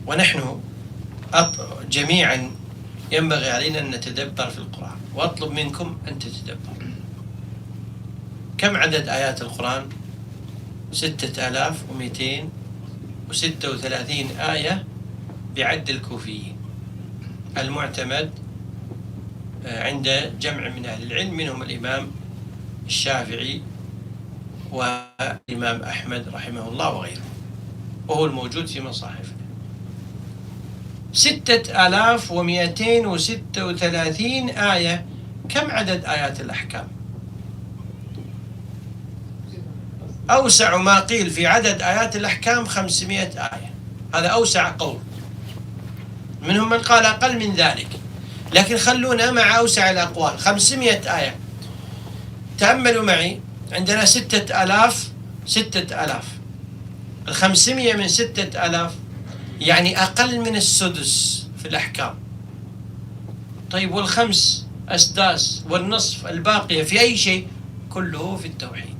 ونحن جميعا ينبغي علينا أن نتدبر في القرآن، وأطلب منكم أن تتدبروا. كم عدد آيات القرآن؟ 6236 آية بعد الكوفيين، المعتمد عند جمع من أهل العلم، منهم الإمام الشافعي والإمام أحمد رحمه الله وغيره، وهو الموجود في مصاحفنا. 6236 آية. كم عدد آيات الأحكام؟ أوسع ما قيل في عدد آيات الأحكام 500 آية، هذا أوسع قول. منهم من قال أقل من ذلك، لكن خلونا مع أوسع الأقوال 500 آية. تأملوا معي، عندنا 6000. 500 من 6000 يعني أقل من السدس في الأحكام. طيب والخمس أسداس والنصف الباقية في أي شيء؟ كله في التوحيد.